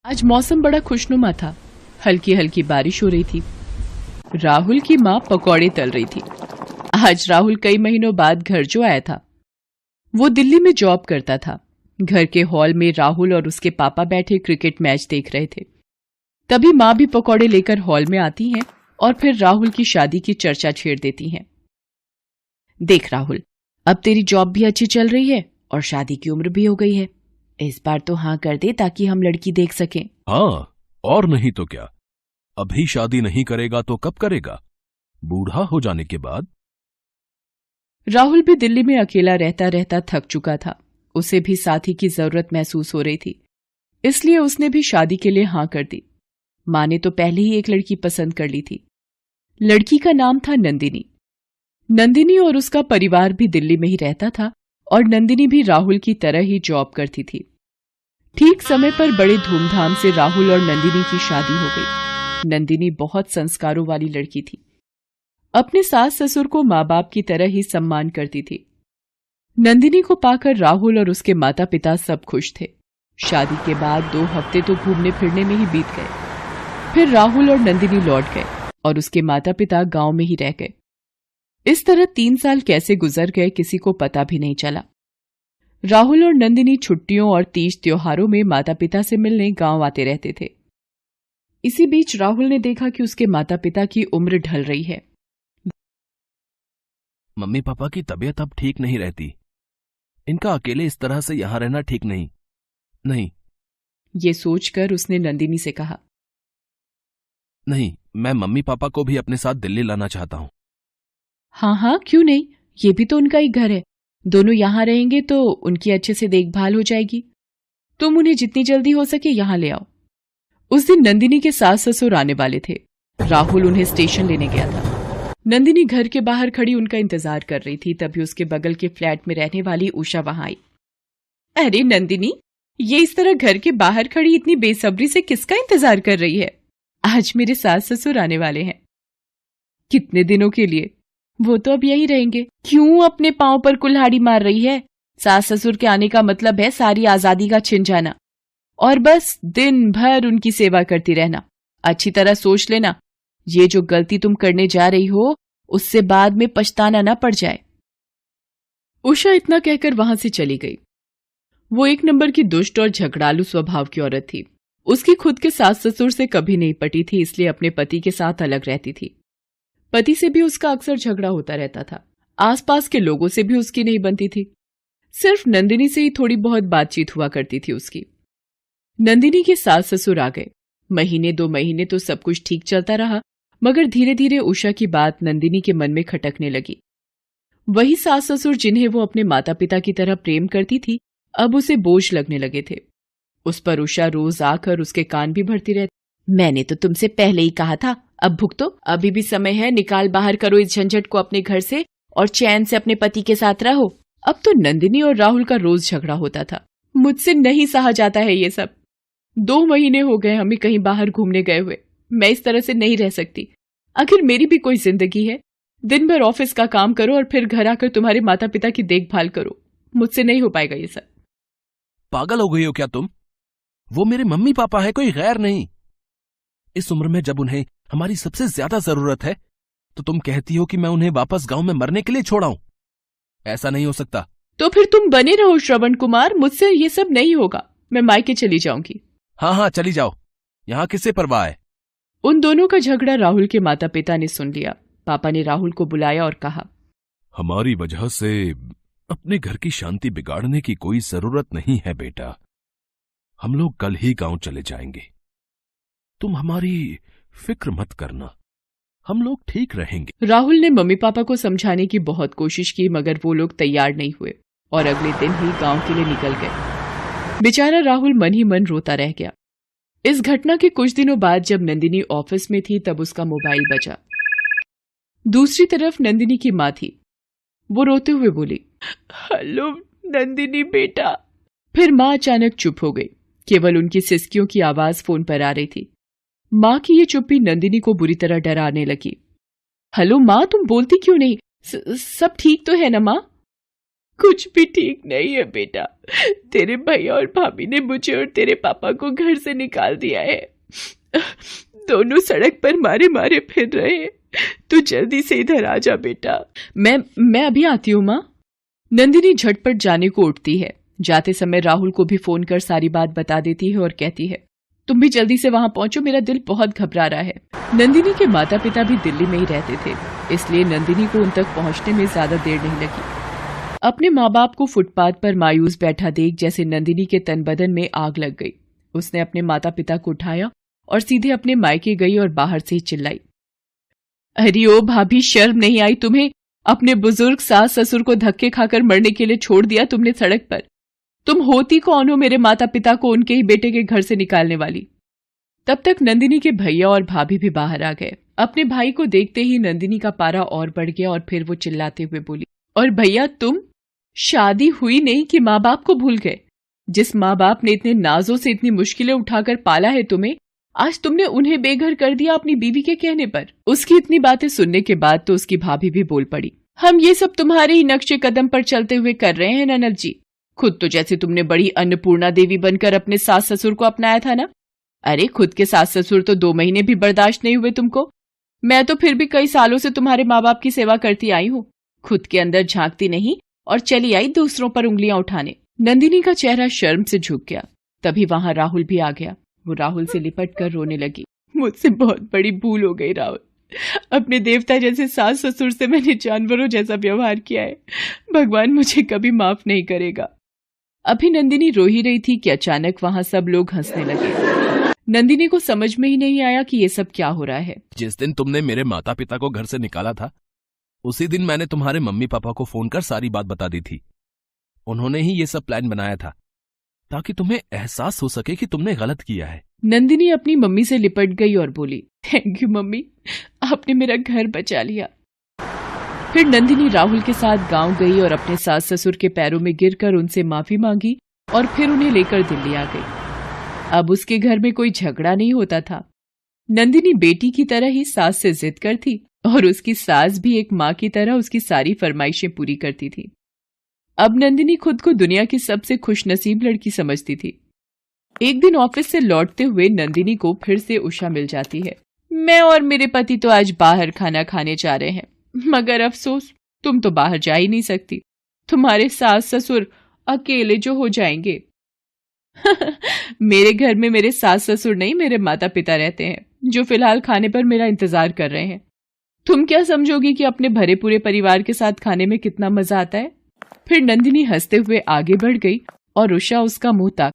आज मौसम बड़ा खुशनुमा था। हल्की हल्की बारिश हो रही थी। राहुल की माँ पकौड़े तल रही थी। आज राहुल कई महीनों बाद घर जो आया था। वो दिल्ली में जॉब करता था। घर के हॉल में राहुल और उसके पापा बैठे क्रिकेट मैच देख रहे थे। तभी माँ भी पकौड़े लेकर हॉल में आती हैं और फिर राहुल की शादी की चर्चा छेड़ देती हैं। देख राहुल, अब तेरी जॉब भी अच्छी चल रही है और शादी की उम्र भी हो गई है। इस बार तो हाँ कर दे ताकि हम लड़की देख सकें। हाँ, और नहीं तो क्या। अभी शादी नहीं करेगा तो कब करेगा? बूढ़ा हो जाने के बाद। राहुल भी दिल्ली में अकेला रहता रहता थक चुका था। उसे भी साथी की जरूरत महसूस हो रही थी, इसलिए उसने भी शादी के लिए हाँ कर दी। माँ ने तो पहले ही एक लड़की पसंद कर ली थी। लड़की का नाम था नंदिनी। नंदिनी और उसका परिवार भी दिल्ली में ही रहता था और नंदिनी भी राहुल की तरह ही जॉब करती थी। ठीक समय पर बड़े धूमधाम से राहुल और नंदिनी की शादी हो गई। नंदिनी बहुत संस्कारों वाली लड़की थी। अपने सास ससुर को माँ बाप की तरह ही सम्मान करती थी। नंदिनी को पाकर राहुल और उसके माता पिता सब खुश थे। शादी के बाद 2 हफ्ते तो घूमने फिरने में ही बीत गए। फिर राहुल और नंदिनी लौट गए और उसके माता पिता गांव में ही रह गए। इस तरह 3 साल कैसे गुजर गए किसी को पता भी नहीं चला। राहुल और नंदिनी छुट्टियों और तीज त्योहारों में माता पिता से मिलने गांव आते रहते थे। इसी बीच राहुल ने देखा कि उसके माता पिता की उम्र ढल रही है। मम्मी पापा की तबीयत अब ठीक नहीं रहती। इनका अकेले इस तरह से यहां रहना ठीक नहीं। ये सोचकर उसने नंदिनी से कहा, नहीं, मैं मम्मी पापा को भी अपने साथ दिल्ली लाना चाहता हूं। हाँ, क्यों नहीं, ये भी तो उनका ही घर है। दोनों यहां रहेंगे तो उनकी अच्छे से देखभाल हो जाएगी। तुम उन्हें जितनी जल्दी हो सके यहां ले आओ। उस दिन नंदिनी के सास ससुर आने वाले थे। राहुल उन्हें स्टेशन लेने गया था। नंदिनी घर के बाहर खड़ी उनका इंतजार कर रही थी। तभी उसके बगल के फ्लैट में रहने वाली उषा वहां आई। अरे नंदिनी, ये इस तरह घर के बाहर खड़ी इतनी बेसब्री से किसका इंतजार कर रही है? आज मेरे सास ससुर आने वाले हैं। कितने दिनों के लिए? वो तो अब यहीं रहेंगे। क्यों अपने पांव पर कुल्हाड़ी मार रही है? सास ससुर के आने का मतलब है सारी आजादी का छिन जाना और बस दिन भर उनकी सेवा करती रहना। अच्छी तरह सोच लेना, ये जो गलती तुम करने जा रही हो उससे बाद में पछताना ना पड़ जाए। उषा इतना कहकर वहां से चली गई। वो 1 नंबर की दुष्ट और झगड़ालू स्वभाव की औरत थी। उसकी खुद के सास ससुर से कभी नहीं पटी थी, इसलिए अपने पति के साथ अलग रहती थी। पति से भी उसका अक्सर झगड़ा होता रहता था। आसपास के लोगों से भी उसकी नहीं बनती थी। सिर्फ नंदिनी से ही थोड़ी बहुत बातचीत हुआ करती थी उसकी। नंदिनी के सास ससुर आ गए। 1-2 महीने तो सब कुछ ठीक चलता रहा, मगर धीरे धीरे उषा की बात नंदिनी के मन में खटकने लगी। वही सास ससुर जिन्हें वो अपने माता पिता की तरह प्रेम करती थी, अब उसे बोझ लगने लगे थे। उस पर उषा रोज आकर उसके कान भी भरती रहती। मैंने तो तुमसे पहले ही कहा था, अब भुगतो, अभी भी समय है, निकाल बाहर करो इस झंझट को अपने घर से और चैन से अपने पति के साथ रहो। अब तो नंदिनी और राहुल का रोज झगड़ा होता था। मुझसे नहीं सहा जाता है ये सब। 2 महीने हो गए हमें कहीं बाहर घूमने गए हुए। मैं इस तरह से नहीं रह सकती। आखिर मेरी भी कोई जिंदगी है। दिन भर ऑफिस का काम करो और फिर घर आकर तुम्हारे माता पिता की देखभाल करो। मुझसे नहीं हो पाएगा ये सब। पागल हो गई हो क्या तुम? वो मेरे मम्मी पापा है, कोई गैर नहीं। इस उम्र में जब उन्हें हमारी सबसे ज्यादा जरूरत है तो तुम कहती हो कि मैं उन्हें वापस गांव में मरने के लिए छोड़ाऊं? ऐसा नहीं हो सकता। तो फिर तुम बने रहो श्रवण कुमार, मुझसे ये सब नहीं होगा। मैं मायके चली जाऊंगी। हाँ, चली जाओ। यहां किसे परवाह है? उन दोनों का झगड़ा राहुल के माता पिता ने सुन लिया। पापा ने राहुल को बुलाया और कहा, हमारी वजह से अपने घर की शांति बिगाड़ने की कोई जरूरत नहीं है बेटा। हम लोग कल ही गांव चले जाएंगे। तुम हमारी फिक्र मत करना, हम लोग ठीक रहेंगे। राहुल ने मम्मी पापा को समझाने की बहुत कोशिश की, मगर वो लोग तैयार नहीं हुए और अगले दिन ही गांव के लिए निकल गए। बेचारा राहुल मन ही मन रोता रह गया। इस घटना के कुछ दिनों बाद जब नंदिनी ऑफिस में थी तब उसका मोबाइल बजा। दूसरी तरफ नंदिनी की माँ थी। वो रोते हुए बोली, हेलो नंदिनी बेटा। फिर माँ अचानक चुप हो गई। केवल उनकी सिसकियों की आवाज फोन पर आ रही थी। माँ की ये चुप्पी नंदिनी को बुरी तरह डराने लगी। हेलो माँ, तुम बोलती क्यों नहीं? सब ठीक तो है ना माँ? कुछ भी ठीक नहीं है बेटा। तेरे भैया और भाभी ने मुझे और तेरे पापा को घर से निकाल दिया है। दोनों सड़क पर मारे मारे फिर रहे हैं। तू जल्दी से इधर आ जा बेटा। मैं अभी आती हूँ माँ। नंदिनी झटपट जाने को उठती है। जाते समय राहुल को भी फोन कर सारी बात बता देती है और कहती है, तुम भी जल्दी से वहां पहुंचो, मेरा दिल बहुत घबरा रहा है। नंदिनी के माता पिता भी दिल्ली में ही रहते थे, इसलिए नंदिनी को उन तक पहुंचने में ज्यादा देर नहीं लगी। अपने माँ बाप को फुटपाथ पर मायूस बैठा देख जैसे नंदिनी के तन बदन में आग लग गई। उसने अपने माता पिता को उठाया और सीधे अपने मायके गई और बाहर से ही चिल्लाई, अरे ओ भाभी, शर्म नहीं आई तुम्हें? अपने बुजुर्ग सास ससुर को धक्के खाकर मरने के लिए छोड़ दिया तुमने सड़क पर। तुम होती कौन हो मेरे माता पिता को उनके ही बेटे के घर से निकालने वाली? तब तक नंदिनी के भैया और भाभी भी बाहर आ गए। अपने भाई को देखते ही नंदिनी का पारा और बढ़ गया और फिर वो चिल्लाते हुए बोली, और भैया तुम? शादी हुई नहीं कि माँ बाप को भूल गए? जिस माँ बाप ने इतने नाजों से इतनी मुश्किलें उठाकर पाला है तुम्हें, आज तुमने उन्हें बेघर कर दिया अपनी बीवी के कहने पर। उसकी इतनी बातें सुनने के बाद तो उसकी भाभी भी बोल पड़ी, हम ये सब तुम्हारे ही नक्शे कदम पर चलते हुए कर रहे हैं ननद जी। खुद तो जैसे तुमने बड़ी अन्नपूर्णा देवी बनकर अपने सास ससुर को अपनाया था ना। अरे खुद के सास ससुर तो 2 महीने भी बर्दाश्त नहीं हुए तुमको। मैं तो फिर भी कई सालों से तुम्हारे माँ बाप की सेवा करती आई हूँ। खुद के अंदर झांकती नहीं और चली आई दूसरों पर उंगलियां उठाने। नंदिनी का चेहरा शर्म से झुक गया। तभी वहां राहुल भी आ गया। वो राहुल से लिपट कर रोने लगी, मुझसे बहुत बड़ी भूल हो गई राहुल। अपने देवता जैसे सास ससुर से मैंने जानवरों जैसा व्यवहार किया है। भगवान मुझे कभी माफ नहीं करेगा। अभी नंदिनी रो ही रही थी कि अचानक वहां सब लोग हंसने लगे। नंदिनी को समझ में ही नहीं आया कि ये सब क्या हो रहा है। जिस दिन तुमने मेरे माता पिता को घर से निकाला था, उसी दिन मैंने तुम्हारे मम्मी पापा को फोन कर सारी बात बता दी थी। उन्होंने ही ये सब प्लान बनाया था ताकि तुम्हें एहसास हो सके कि तुमने गलत किया है। नंदिनी अपनी मम्मी से लिपट गई और बोली, थैंक यू मम्मी, आपने मेरा घर बचा लिया। फिर नंदिनी राहुल के साथ गांव गई और अपने सास ससुर के पैरों में गिरकर उनसे माफी मांगी और फिर उन्हें लेकर दिल्ली आ गई। अब उसके घर में कोई झगड़ा नहीं होता था। नंदिनी बेटी की तरह ही सास से जिद करती और उसकी सास भी एक माँ की तरह उसकी सारी फरमाइशें पूरी करती थी। अब नंदिनी खुद को दुनिया की सबसे खुशनसीब लड़की समझती थी। एक दिन ऑफिस से लौटते हुए नंदिनी को फिर से उषा मिल जाती है। मैं और मेरे पति तो आज बाहर खाना खाने जा रहे हैं, मगर अफसोस तुम तो बाहर जा ही नहीं सकती। तुम्हारे सास ससुर अकेले जो हो जाएंगे। मेरे घर में मेरे सास ससुर नहीं, मेरे माता पिता रहते हैं, जो फिलहाल खाने पर मेरा इंतजार कर रहे हैं। तुम क्या समझोगी कि अपने भरे पूरे परिवार के साथ खाने में कितना मजा आता है। फिर नंदिनी हंसते हुए आगे बढ़ गई और उषा उसका मुंह ताक